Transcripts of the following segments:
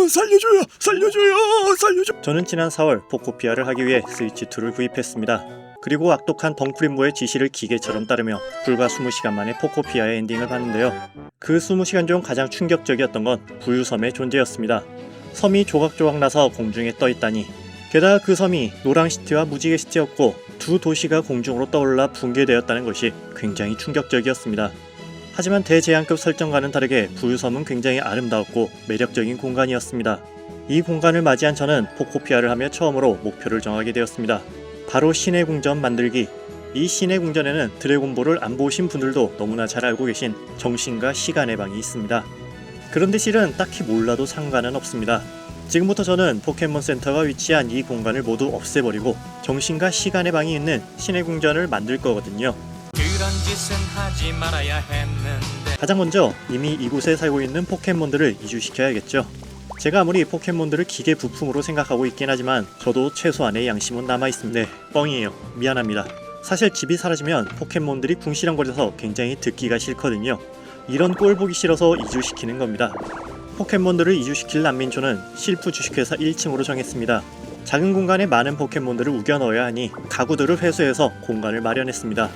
살려줘요! 살려줘요! 살려줘! 저는 지난 4월 포코피아를 하기 위해 스위치2를 구입했습니다. 그리고 악독한 덩프린보의 지시를 기계처럼 따르며 불과 20시간 만에 포코피아의 엔딩을 봤는데요. 그 20시간 중 가장 충격적이었던 건 부유섬의 존재였습니다. 섬이 조각조각 나서 공중에 떠있다니. 게다가 그 섬이 노랑시티와 무지개시티였고 두 도시가 공중으로 떠올라 붕괴되었다는 것이 굉장히 충격적이었습니다. 하지만 대재앙급 설정과는 다르게 부유섬은 굉장히 아름다웠고 매력적인 공간이었습니다. 이 공간을 맞이한 저는 포코피아를 하며 처음으로 목표를 정하게 되었습니다. 바로 신의 궁전 만들기. 이 신의 궁전에는 드래곤볼을 안 보신 분들도 너무나 잘 알고 계신 정신과 시간의 방이 있습니다. 그런데 실은 딱히 몰라도 상관은 없습니다. 지금부터 저는 포켓몬 센터가 위치한 이 공간을 모두 없애버리고 정신과 시간의 방이 있는 신의 궁전을 만들 거거든요. 그런 짓은 하지 말아야 했는데. 가장 먼저 이미 이곳에 살고 있는 포켓몬들을 이주시켜야겠죠. 제가 아무리 포켓몬들을 기계 부품으로 생각하고 있긴 하지만 저도 최소한의 양심은 남아있습니다. 네, 뻥이에요. 미안합니다. 사실 집이 사라지면 포켓몬들이 궁시렁거려서 굉장히 듣기가 싫거든요. 이런 꼴 보기 싫어서 이주시키는 겁니다. 포켓몬들을 이주시킬 난민촌은 실프 주식회사 1층으로 정했습니다. 작은 공간에 많은 포켓몬들을 우겨 넣어야 하니 가구들을 회수해서 공간을 마련했습니다.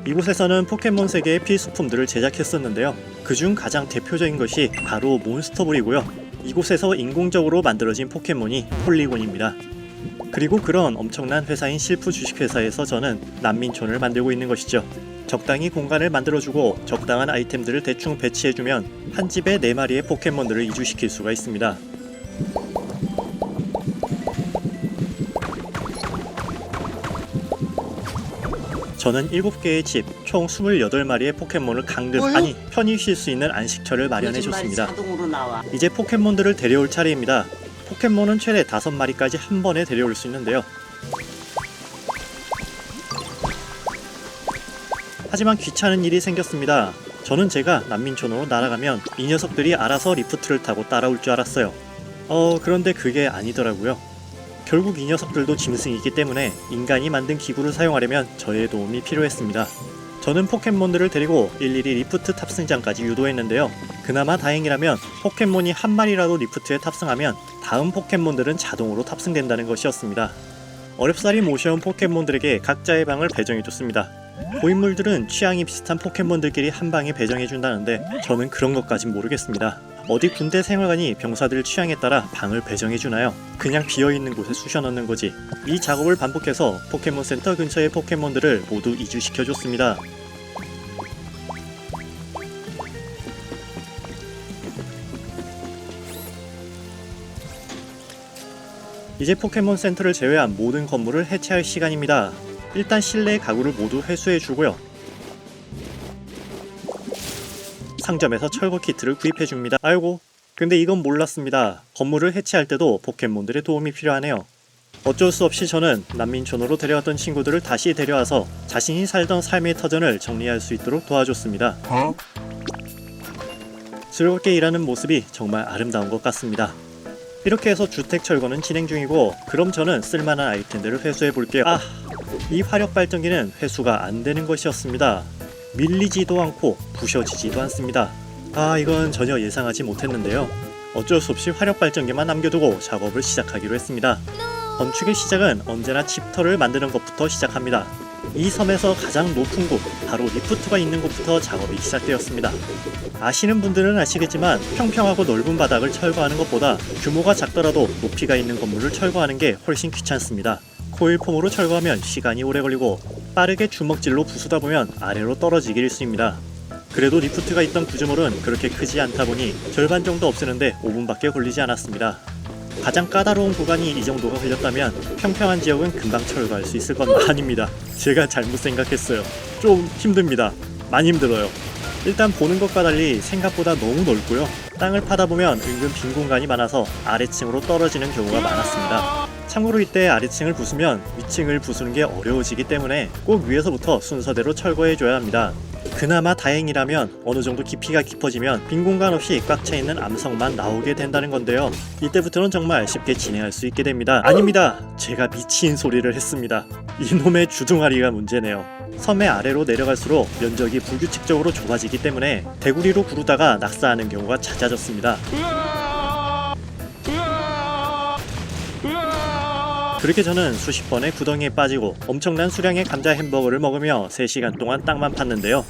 이곳에서는 포켓몬 세계의 필수품들을 제작했었는데요. 그중 가장 대표적인 것이 바로 몬스터볼이고요. 이곳에서 인공적으로 만들어진 포켓몬이 폴리곤입니다. 그리고 그런 엄청난 회사인 실프 주식회사에서 저는 난민촌을 만들고 있는 것이죠. 적당히 공간을 만들어주고 적당한 아이템들을 대충 배치해주면 한 집에 4마리의 포켓몬들을 이주시킬 수가 있습니다. 저는 7개의 집, 총 28마리의 포켓몬을 편히 쉴 수 있는 안식처를 마련해줬습니다. 이제 포켓몬들을 데려올 차례입니다. 포켓몬은 최대 5마리까지 한 번에 데려올 수 있는데요. 하지만 귀찮은 일이 생겼습니다. 저는 제가 난민촌으로 날아가면 이 녀석들이 알아서 리프트를 타고 따라올 줄 알았어요. 그런데 그게 아니더라고요. 결국 이 녀석들도 짐승이기 때문에 인간이 만든 기구를 사용하려면 저의 도움이 필요했습니다. 저는 포켓몬들을 데리고 일일이 리프트 탑승장까지 유도했는데요. 그나마 다행이라면 포켓몬이 한 마리라도 리프트에 탑승하면 다음 포켓몬들은 자동으로 탑승된다는 것이었습니다. 어렵사리 모셔온 포켓몬들에게 각자의 방을 배정해줬습니다. 고인물들은 취향이 비슷한 포켓몬들끼리 한 방에 배정해준다는데 저는 그런 것까진 모르겠습니다. 어디 군대 생활관이 병사들 취향에 따라 방을 배정해주나요? 그냥 비어있는 곳에 쑤셔넣는 거지. 이 작업을 반복해서 포켓몬 센터 근처의 포켓몬들을 모두 이주시켜줬습니다. 이제 포켓몬 센터를 제외한 모든 건물을 해체할 시간입니다. 일단 실내의 가구를 모두 회수해주고요. 상점에서 철거 키트를 구입해줍니다. 아이고, 근데 이건 몰랐습니다. 건물을 해체할 때도 포켓몬들의 도움이 필요하네요. 어쩔 수 없이 저는 난민촌으로 데려왔던 친구들을 다시 데려와서 자신이 살던 삶의 터전을 정리할 수 있도록 도와줬습니다. 즐겁게 일하는 모습이 정말 아름다운 것 같습니다. 이렇게 해서 주택 철거는 진행 중이고, 그럼 저는 쓸만한 아이템들을 회수해 볼게요. 이 화력 발전기는 회수가 안 되는 것이었습니다. 밀리지도 않고 부셔지지도 않습니다. 이건 전혀 예상하지 못했는데요. 어쩔 수 없이 화력 발전기만 남겨두고 작업을 시작하기로 했습니다. 건축의 시작은 언제나 집터를 만드는 것부터 시작합니다. 이 섬에서 가장 높은 곳, 바로 리프트가 있는 곳부터 작업이 시작되었습니다. 아시는 분들은 아시겠지만 평평하고 넓은 바닥을 철거하는 것보다 규모가 작더라도 높이가 있는 건물을 철거하는 게 훨씬 귀찮습니다. 코일폼으로 철거하면 시간이 오래 걸리고 빠르게 주먹질로 부수다 보면 아래로 떨어지기 일쑤입니다. 그래도 리프트가 있던 구조물은 그렇게 크지 않다 보니 절반 정도 없애는데 5분밖에 걸리지 않았습니다. 가장 까다로운 구간이 이 정도가 걸렸다면 평평한 지역은 금방 철거할 수 있을 건 아닙니다. 제가 잘못 생각했어요. 좀 힘듭니다. 많이 힘들어요. 일단 보는 것과 달리 생각보다 너무 넓고요. 땅을 파다 보면 은근 빈 공간이 많아서 아래층으로 떨어지는 경우가 많았습니다. 참고로 이때 아래층을 부수면 위층을 부수는 게 어려워지기 때문에 꼭 위에서부터 순서대로 철거해줘야 합니다. 그나마 다행이라면 어느 정도 깊이가 깊어지면 빈 공간 없이 꽉 차 있는 암석만 나오게 된다는 건데요. 이때부터는 정말 쉽게 진행할 수 있게 됩니다. 아닙니다. 제가 미친 소리를 했습니다. 이놈의 주둥아리가 문제네요. 섬의 아래로 내려갈수록 면적이 불규칙적으로 좁아지기 때문에 대구리로 구르다가 낙사하는 경우가 잦아졌습니다. 그렇게 저는 수십 번의 구덩이에 빠지고 엄청난 수량의 감자 햄버거를 먹으며 3시간 동안 땅만 팠는데요.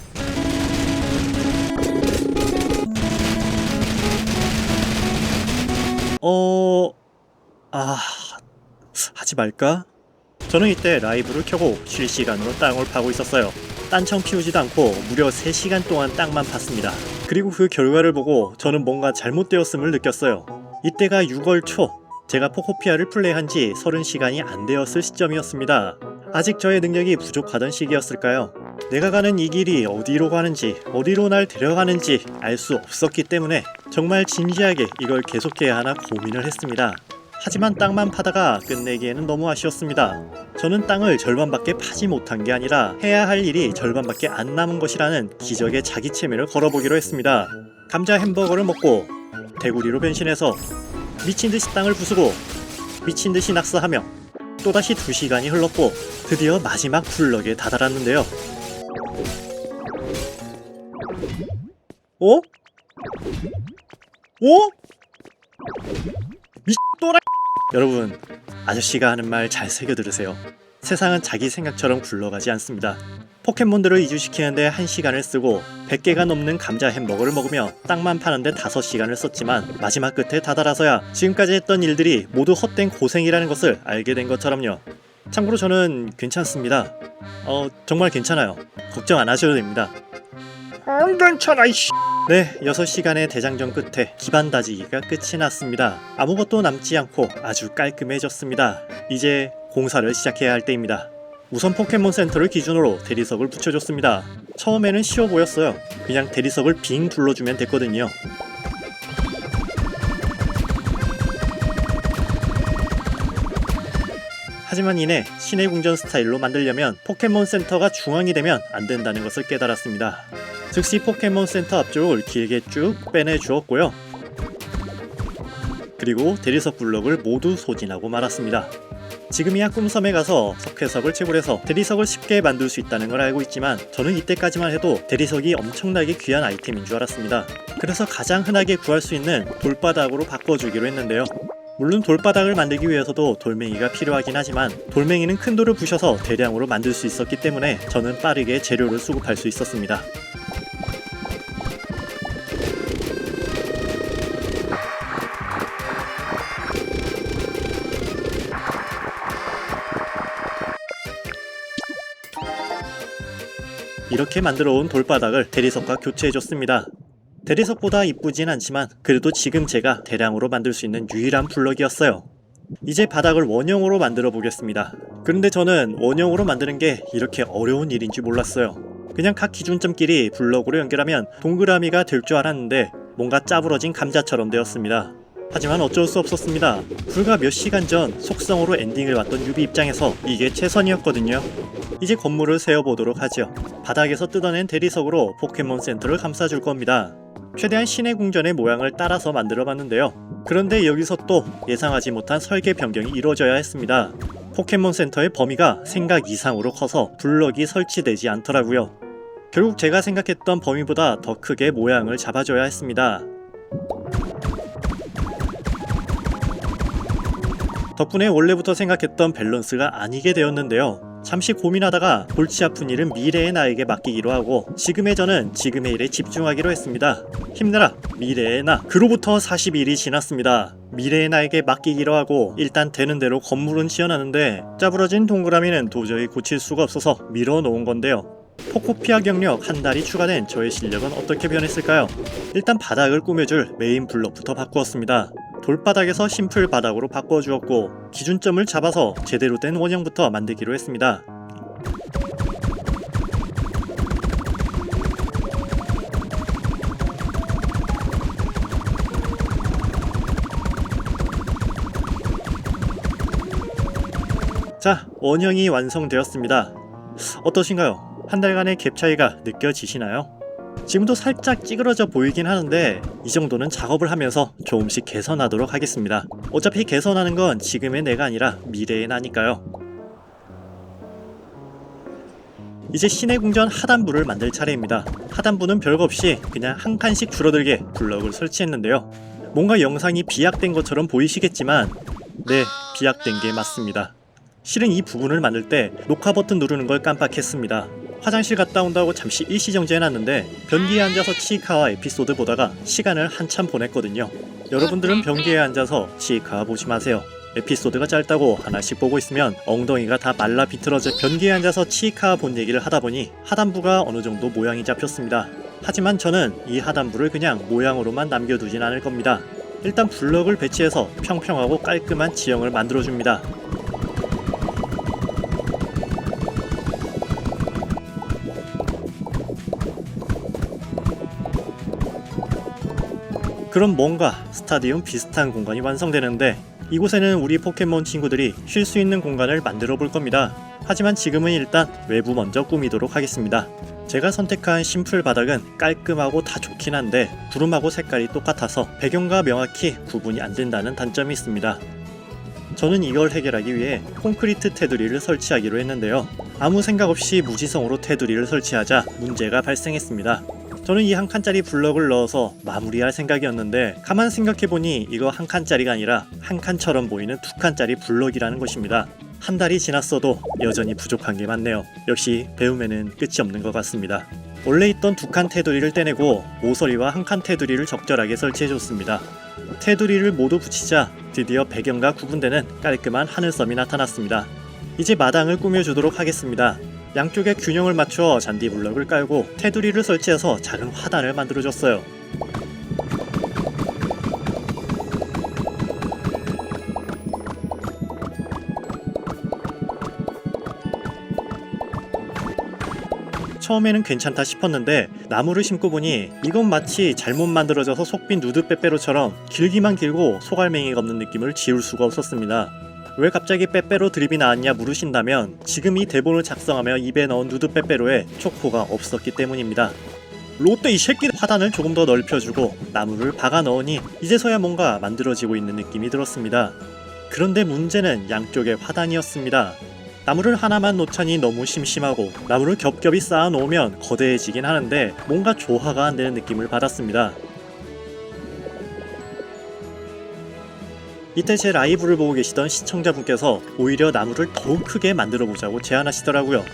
하지 말까? 저는 이때 라이브를 켜고 실시간으로 땅을 파고 있었어요. 딴청 피우지도 않고 무려 3시간 동안 땅만 팠습니다. 그리고 그 결과를 보고 저는 뭔가 잘못되었음을 느꼈어요. 이때가 6월 초, 제가 포코피아를 플레이한 지 30시간이 안 되었을 시점이었습니다. 아직 저의 능력이 부족하던 시기였을까요? 내가 가는 이 길이 어디로 가는지, 어디로 날 데려가는지 알 수 없었기 때문에 정말 진지하게 이걸 계속해야 하나 고민을 했습니다. 하지만 땅만 파다가 끝내기에는 너무 아쉬웠습니다. 저는 땅을 절반밖에 파지 못한 게 아니라 해야 할 일이 절반밖에 안 남은 것이라는 기적의 자기 체면을 걸어보기로 했습니다. 감자 햄버거를 먹고 대구리로 변신해서 미친듯이 땅을 부수고 미친듯이 낙서하며 또다시 2시간이 흘렀고 드디어 마지막 블럭에 다다랐는데요. 어? 또라. 여러분, 아저씨가 하는 말 잘 새겨 들으세요. 세상은 자기 생각처럼 굴러가지 않습니다. 포켓몬들을 이주시키는데 1시간을 쓰고 100개가 넘는 감자 햄버거를 먹으며 땅만 파는데 5시간을 썼지만 마지막 끝에 다다라서야 지금까지 했던 일들이 모두 헛된 고생이라는 것을 알게 된 것처럼요. 참고로 저는 괜찮습니다. 정말 괜찮아요. 걱정 안 하셔도 됩니다. 안 괜찮아 이씨. 네, 6시간의 대장전 끝에 기반 다지기가 끝이 났습니다. 아무것도 남지 않고 아주 깔끔해졌습니다. 이제 공사를 시작해야 할 때입니다. 우선 포켓몬 센터를 기준으로 대리석을 붙여줬습니다. 처음에는 쉬워 보였어요. 그냥 대리석을 빙 둘러주면 됐거든요. 하지만 이내 신의 궁전 스타일로 만들려면 포켓몬 센터가 중앙이 되면 안 된다는 것을 깨달았습니다. 즉시 포켓몬 센터 앞쪽을 길게 쭉 빼내주었고요. 그리고 대리석 블럭을 모두 소진하고 말았습니다. 지금이야 꿈섬에 가서 석회석을 채굴해서 대리석을 쉽게 만들 수 있다는 걸 알고 있지만 저는 이때까지만 해도 대리석이 엄청나게 귀한 아이템인 줄 알았습니다. 그래서 가장 흔하게 구할 수 있는 돌바닥으로 바꿔주기로 했는데요. 물론 돌바닥을 만들기 위해서도 돌멩이가 필요하긴 하지만 돌멩이는 큰 돌을 부셔서 대량으로 만들 수 있었기 때문에 저는 빠르게 재료를 수급할 수 있었습니다. 이렇게 만들어온 돌바닥을 대리석과 교체해줬습니다. 대리석보다 이쁘진 않지만 그래도 지금 제가 대량으로 만들 수 있는 유일한 블럭이었어요. 이제 바닥을 원형으로 만들어 보겠습니다. 그런데 저는 원형으로 만드는 게 이렇게 어려운 일인지 몰랐어요. 그냥 각 기준점끼리 블럭으로 연결하면 동그라미가 될 줄 알았는데 뭔가 짜부러진 감자처럼 되었습니다. 하지만 어쩔 수 없었습니다. 불과 몇 시간 전 속성으로 엔딩을 왔던 유비 입장에서 이게 최선이었거든요. 이제 건물을 세워보도록 하죠. 바닥에서 뜯어낸 대리석으로 포켓몬 센터를 감싸줄 겁니다. 최대한 신의 궁전의 모양을 따라서 만들어봤는데요. 그런데 여기서 또 예상하지 못한 설계 변경이 이루어져야 했습니다. 포켓몬 센터의 범위가 생각 이상으로 커서 블럭이 설치되지 않더라고요. 결국 제가 생각했던 범위보다 더 크게 모양을 잡아줘야 했습니다. 덕분에 원래부터 생각했던 밸런스가 아니게 되었는데요. 잠시 고민하다가 골치 아픈 일은 미래의 나에게 맡기기로 하고 지금의 저는 지금의 일에 집중하기로 했습니다. 힘내라 미래의 나. 그로부터 40일이 지났습니다. 미래의 나에게 맡기기로 하고 일단 되는 대로 건물은 지어놨는데 짜부러진 동그라미는 도저히 고칠 수가 없어서 밀어놓은 건데요. 포코피아 경력 한 달이 추가된 저의 실력은 어떻게 변했을까요? 일단 바닥을 꾸며줄 메인 블럭부터 바꾸었습니다. 돌바닥에서 심플 바닥으로 바꿔주었고 기준점을 잡아서 제대로 된 원형부터 만들기로 했습니다. 자, 원형이 완성되었습니다. 어떠신가요? 한 달간의 갭 차이가 느껴지시나요? 지금도 살짝 찌그러져 보이긴 하는데 이 정도는 작업을 하면서 조금씩 개선하도록 하겠습니다. 어차피 개선하는 건 지금의 내가 아니라 미래의 나니까요. 이제 신의 궁전 하단부를 만들 차례입니다. 하단부는 별거 없이 그냥 한 칸씩 줄어들게 블럭을 설치했는데요. 뭔가 영상이 비약된 것처럼 보이시겠지만 네, 비약된 게 맞습니다. 실은 이 부분을 만들 때 녹화 버튼 누르는 걸 깜빡했습니다. 화장실 갔다 온다고 잠시 일시정지해놨는데 변기에 앉아서 치이카와 에피소드 보다가 시간을 한참 보냈거든요. 여러분들은 변기에 앉아서 치이카 보지 마세요. 에피소드가 짧다고 하나씩 보고 있으면 엉덩이가 다 말라 비틀어져. 변기에 앉아서 치이카 본 얘기를 하다 보니 하단부가 어느 정도 모양이 잡혔습니다. 하지만 저는 이 하단부를 그냥 모양으로만 남겨두진 않을 겁니다. 일단 블럭을 배치해서 평평하고 깔끔한 지형을 만들어줍니다. 그럼 뭔가 스타디움 비슷한 공간이 완성되는데 이곳에는 우리 포켓몬 친구들이 쉴 수 있는 공간을 만들어 볼 겁니다. 하지만 지금은 일단 외부 먼저 꾸미도록 하겠습니다. 제가 선택한 심플 바닥은 깔끔하고 다 좋긴 한데 구름하고 색깔이 똑같아서 배경과 명확히 구분이 안 된다는 단점이 있습니다. 저는 이걸 해결하기 위해 콘크리트 테두리를 설치하기로 했는데요. 아무 생각 없이 무지성으로 테두리를 설치하자 문제가 발생했습니다. 저는 이 한 칸짜리 블럭을 넣어서 마무리할 생각이었는데 가만 생각해보니 이거 한 칸짜리가 아니라 한 칸처럼 보이는 두 칸짜리 블럭이라는 것입니다. 한 달이 지났어도 여전히 부족한 게 많네요. 역시 배움에는 끝이 없는 것 같습니다. 원래 있던 두 칸 테두리를 떼내고 모서리와 한 칸 테두리를 적절하게 설치해줬습니다. 테두리를 모두 붙이자 드디어 배경과 구분되는 깔끔한 하늘섬이 나타났습니다. 이제 마당을 꾸며주도록 하겠습니다. 양쪽에 균형을 맞춰 잔디 블럭을 깔고 테두리를 설치해서 작은 화단을 만들어줬어요. 처음에는 괜찮다 싶었는데 나무를 심고 보니 이건 마치 잘못 만들어져서 속빈 누드 빼빼로처럼 길기만 길고 소갈맹이가 없는 느낌을 지울 수가 없었습니다. 왜 갑자기 빼빼로 드립이 나왔냐 물으신다면 지금 이 대본을 작성하며 입에 넣은 누드 빼빼로에 초코가 없었기 때문입니다. 롯데 이 새끼. 화단을 조금 더 넓혀주고 나무를 박아 넣으니 이제서야 뭔가 만들어지고 있는 느낌이 들었습니다. 그런데 문제는 양쪽의 화단이었습니다. 나무를 하나만 놓자니 너무 심심하고 나무를 겹겹이 쌓아 놓으면 거대해지긴 하는데 뭔가 조화가 안 되는 느낌을 받았습니다. 이때 제 라이브를 보고 계시던 시청자분께서 오히려 나무를 더욱 크게 만들어 보자고 제안하시더라고요.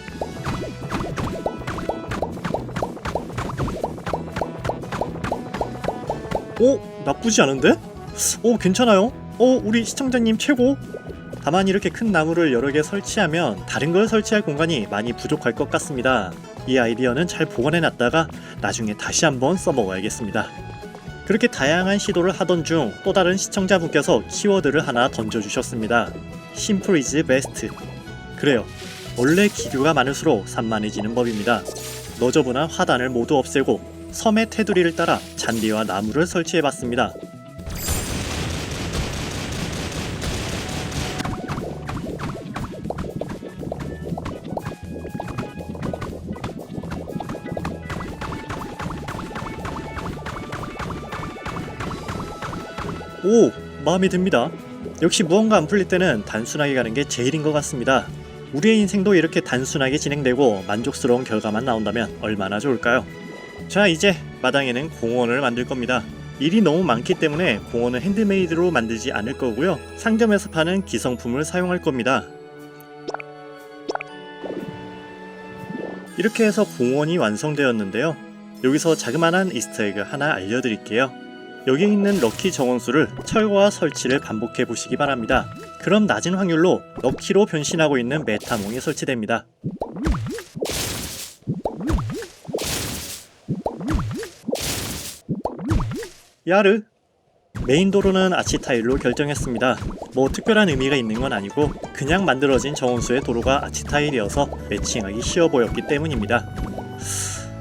나쁘지 않은데? 괜찮아요? 우리 시청자님 최고? 다만 이렇게 큰 나무를 여러 개 설치하면 다른 걸 설치할 공간이 많이 부족할 것 같습니다. 이 아이디어는 잘 보관해놨다가 나중에 다시 한번 써먹어야겠습니다. 그렇게 다양한 시도를 하던 중 또 다른 시청자분께서 키워드를 하나 던져주셨습니다. Simple is best. 그래요. 원래 기교가 많을수록 산만해지는 법입니다. 너저분한 화단을 모두 없애고 섬의 테두리를 따라 잔디와 나무를 설치해봤습니다. 마음에 듭니다. 역시 무언가 안 풀릴 때는 단순하게 가는 게 제일인 것 같습니다. 우리의 인생도 이렇게 단순하게 진행되고 만족스러운 결과만 나온다면 얼마나 좋을까요? 자, 이제 마당에는 공원을 만들 겁니다. 일이 너무 많기 때문에 공원은 핸드메이드로 만들지 않을 거고요. 상점에서 파는 기성품을 사용할 겁니다. 이렇게 해서 공원이 완성되었는데요. 여기서 자그마한 이스터에그 하나 알려드릴게요. 여기 있는 럭키 정원수를 철거와 설치를 반복해 보시기 바랍니다. 그럼 낮은 확률로 럭키로 변신하고 있는 메타몽이 설치됩니다. 야르! 메인 도로는 아치 타일로 결정했습니다. 뭐 특별한 의미가 있는 건 아니고 그냥 만들어진 정원수의 도로가 아치 타일이어서 매칭하기 쉬워 보였기 때문입니다.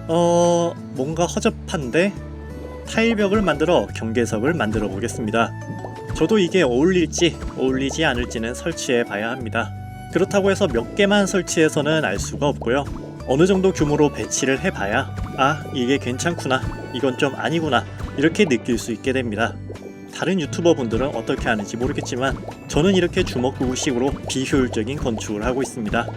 뭔가 허접한데? 타일벽을 만들어 경계석을 만들어 보겠습니다. 저도 이게 어울릴지 어울리지 않을지는 설치해 봐야 합니다. 그렇다고 해서 몇 개만 설치해서는 알 수가 없고요. 어느 정도 규모로 배치를 해봐야 이게 괜찮구나, 이건 좀 아니구나 이렇게 느낄 수 있게 됩니다. 다른 유튜버 분들은 어떻게 하는지 모르겠지만 저는 이렇게 주먹구구식으로 비효율적인 건축을 하고 있습니다.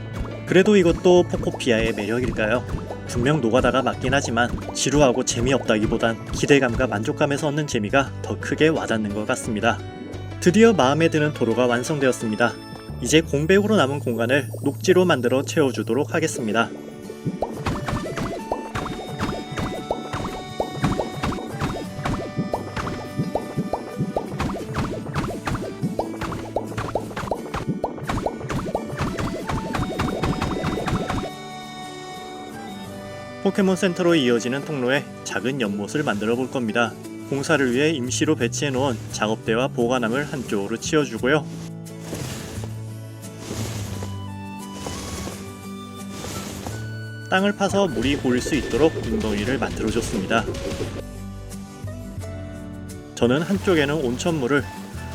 그래도 이것도 포코피아의 매력일까요? 분명 노가다가 맞긴 하지만 지루하고 재미없다기보단 기대감과 만족감에서 얻는 재미가 더 크게 와닿는 것 같습니다. 드디어 마음에 드는 도로가 완성되었습니다. 이제 공백으로 남은 공간을 녹지로 만들어 채워주도록 하겠습니다. 포켓몬 센터로 이어지는 통로에 작은 연못을 만들어 볼 겁니다. 공사를 위해 임시로 배치해 놓은 작업대와 보관함을 한쪽으로 치워주고요. 땅을 파서 물이 고일 수 있도록 웅덩이를 만들어 줬습니다. 저는 한쪽에는 온천물을,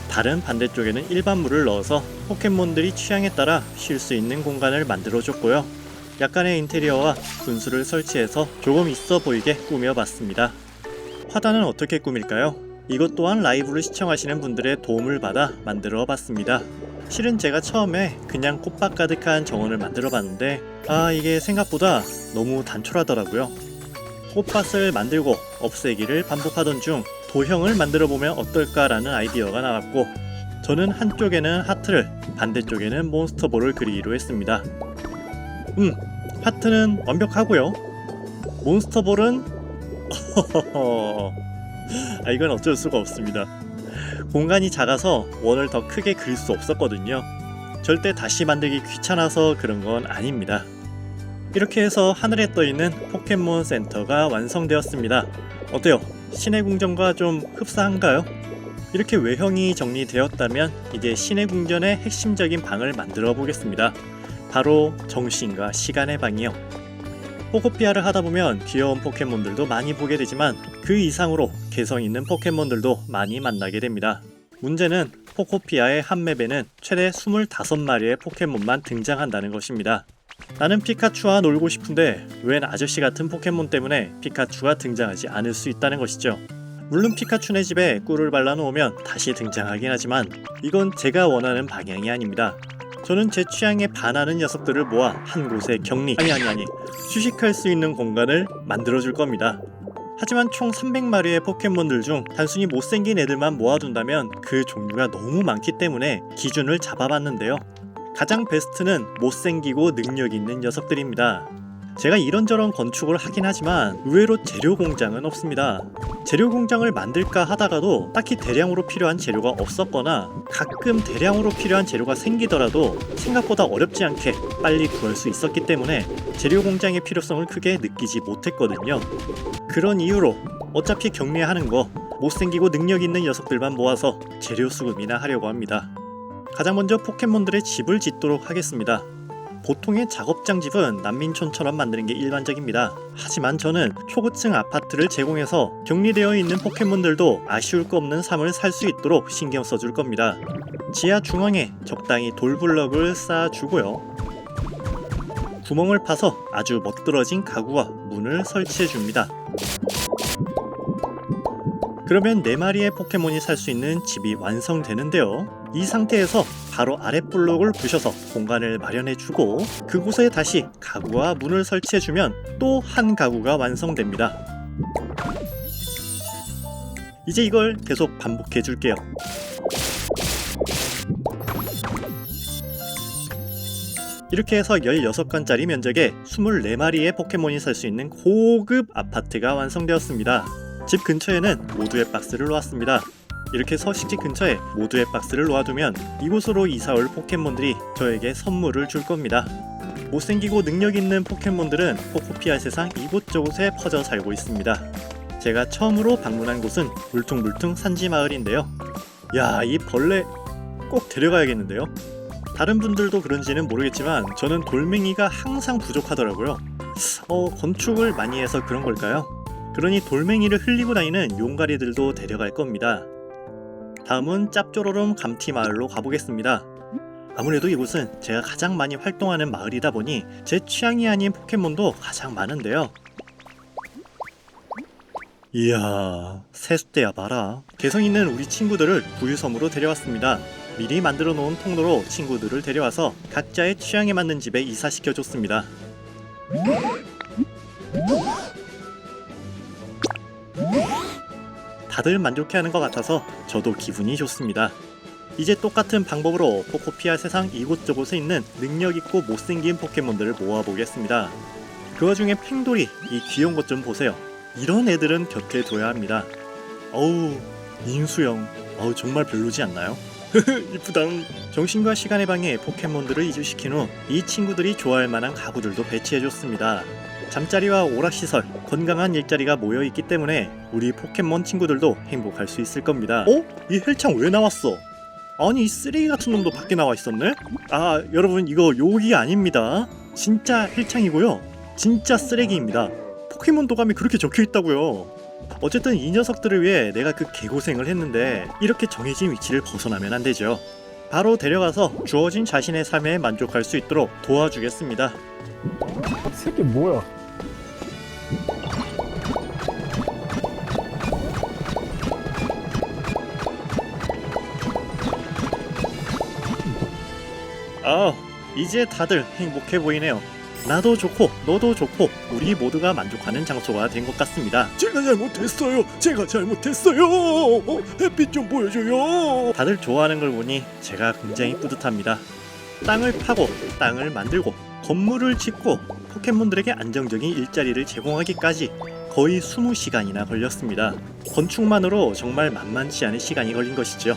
다른 반대쪽에는 일반 물을 넣어서 포켓몬들이 취향에 따라 쉴 수 있는 공간을 만들어 줬고요. 약간의 인테리어와 분수를 설치해서 조금 있어 보이게 꾸며봤습니다. 화단은 어떻게 꾸밀까요? 이것 또한 라이브를 시청하시는 분들의 도움을 받아 만들어 봤습니다. 실은 제가 처음에 그냥 꽃밭 가득한 정원을 만들어 봤는데 이게 생각보다 너무 단촐하더라고요. 꽃밭을 만들고 없애기를 반복하던 중 도형을 만들어 보면 어떨까라는 아이디어가 나왔고, 저는 한쪽에는 하트를, 반대쪽에는 몬스터볼을 그리기로 했습니다. 하트는 완벽하고요. 몬스터볼은 이건 어쩔 수가 없습니다. 공간이 작아서 원을 더 크게 그릴 수 없었거든요. 절대 다시 만들기 귀찮아서 그런 건 아닙니다. 이렇게 해서 하늘에 떠있는 포켓몬 센터가 완성되었습니다. 어때요? 신의 궁전과 좀 흡사한가요? 이렇게 외형이 정리되었다면 이제 신의 궁전의 핵심적인 방을 만들어 보겠습니다. 바로 정신과 시간의 방이요. 포코피아를 하다보면 귀여운 포켓몬들도 많이 보게 되지만 그 이상으로 개성 있는 포켓몬들도 많이 만나게 됩니다. 문제는 포코피아의 한 맵에는 최대 25마리의 포켓몬만 등장한다는 것입니다. 나는 피카츄와 놀고 싶은데 웬 아저씨 같은 포켓몬 때문에 피카츄가 등장하지 않을 수 있다는 것이죠. 물론 피카츄네 집에 꿀을 발라놓으면 다시 등장하긴 하지만 이건 제가 원하는 방향이 아닙니다. 저는 제 취향에 반하는 녀석들을 모아 한 곳에 격리, 휴식할 수 있는 공간을 만들어줄 겁니다. 하지만 총 300마리의 포켓몬들 중 단순히 못생긴 애들만 모아둔다면 그 종류가 너무 많기 때문에 기준을 잡아봤는데요. 가장 베스트는 못생기고 능력 있는 녀석들입니다. 제가 이런저런 건축을 하긴 하지만 의외로 재료 공장은 없습니다. 재료 공장을 만들까 하다가도 딱히 대량으로 필요한 재료가 없었거나 가끔 대량으로 필요한 재료가 생기더라도 생각보다 어렵지 않게 빨리 구할 수 있었기 때문에 재료 공장의 필요성을 크게 느끼지 못했거든요. 그런 이유로 어차피 격리하는 거 못생기고 능력 있는 녀석들만 모아서 재료 수급이나 하려고 합니다. 가장 먼저 포켓몬들의 집을 짓도록 하겠습니다. 보통의 작업장 집은 난민촌처럼 만드는 게 일반적입니다. 하지만 저는 초고층 아파트를 제공해서 격리되어 있는 포켓몬들도 아쉬울 거 없는 삶을 살 수 있도록 신경 써줄 겁니다. 지하 중앙에 적당히 돌블럭을 쌓아주고요. 구멍을 파서 아주 멋들어진 가구와 문을 설치해줍니다. 그러면 4마리의 포켓몬이 살 수 있는 집이 완성되는데요. 이 상태에서 바로 아래 블록을 부셔서 공간을 마련해주고 그곳에 다시 가구와 문을 설치해주면 또 한 가구가 완성됩니다. 이제 이걸 계속 반복해줄게요. 이렇게 해서 16칸짜리 면적에 24마리의 포켓몬이 살 수 있는 고급 아파트가 완성되었습니다. 집 근처에는 모두의 박스를 놓았습니다. 이렇게 서식지 근처에 모두의 박스를 놓아두면 이곳으로 이사올 포켓몬들이 저에게 선물을 줄 겁니다. 못생기고 능력 있는 포켓몬들은 포코피아 세상 이곳저곳에 퍼져 살고 있습니다. 제가 처음으로 방문한 곳은 울퉁불퉁 산지마을인데요. 야, 이 벌레 꼭 데려가야겠는데요. 다른 분들도 그런지는 모르겠지만 저는 돌멩이가 항상 부족하더라고요. 건축을 많이 해서 그런 걸까요? 그러니 돌멩이를 흘리고 다니는 용가리들도 데려갈 겁니다. 다음은 짭조로름 감티마을로 가보겠습니다. 아무래도 이곳은 제가 가장 많이 활동하는 마을이다 보니 제 취향이 아닌 포켓몬도 가장 많은데요. 이야, 세숫대야 봐라. 개성 있는 우리 친구들을 구유섬으로 데려왔습니다. 미리 만들어 놓은 통로로 친구들을 데려와서 각자의 취향에 맞는 집에 이사시켜 줬습니다. 다들 만족해하는 것 같아서 저도 기분이 좋습니다. 이제 똑같은 방법으로 포코피아 세상 이곳저곳에 있는 능력있고 못생긴 포켓몬들을 모아보겠습니다. 그 와중에 팽돌이, 이 귀여운 것 좀 보세요. 이런 애들은 곁에 둬야 합니다. 어우, 인수형, 어우 정말 별로지 않나요? 이쁘당. 정신과 시간의 방에 포켓몬들을 이주시킨 후 이 친구들이 좋아할 만한 가구들도 배치해줬습니다. 잠자리와 오락시설, 건강한 일자리가 모여있기 때문에 우리 포켓몬 친구들도 행복할 수 있을 겁니다. 어? 이 헬창 왜 나왔어? 아니 이 쓰레기 같은 놈도 밖에 나와 있었네? 아 여러분 이거 욕이 아닙니다. 진짜 헬창이고요. 진짜 쓰레기입니다. 포켓몬 도감이 그렇게 적혀있다고요. 어쨌든 이 녀석들을 위해 내가 그 개고생을 했는데 이렇게 정해진 위치를 벗어나면 안 되죠. 바로 데려가서 주어진 자신의 삶에 만족할 수 있도록 도와주겠습니다. 새끼 뭐야? 아, 이제 다들 행복해 보이네요. 나도 좋고 너도 좋고 우리 모두가 만족하는 장소가 된 것 같습니다. 제가 잘못했어요. 제가 잘못했어요. 햇빛 좀 보여줘요. 다들 좋아하는 걸 보니 제가 굉장히 뿌듯합니다. 땅을 파고 땅을 만들고 건물을 짓고 포켓몬들에게 안정적인 일자리를 제공하기까지 거의 20시간이나 걸렸습니다. 건축만으로 정말 만만치 않은 시간이 걸린 것이죠.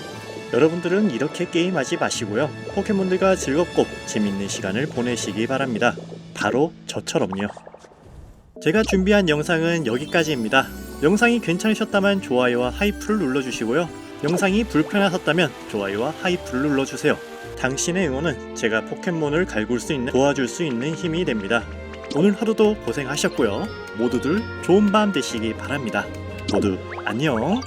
여러분들은 이렇게 게임하지 마시고요. 포켓몬들과 즐겁고 재밌는 시간을 보내시기 바랍니다. 바로 저처럼요. 제가 준비한 영상은 여기까지입니다. 영상이 괜찮으셨다면 좋아요와 하이프를 눌러주시고요. 영상이 불편하셨다면 좋아요와 하이프를 눌러주세요. 당신의 응원은 제가 포켓몬을 갈굴 수 있는, 도와줄 수 있는 힘이 됩니다. 오늘 하루도 고생하셨고요. 모두들 좋은 밤 되시기 바랍니다. 모두 안녕.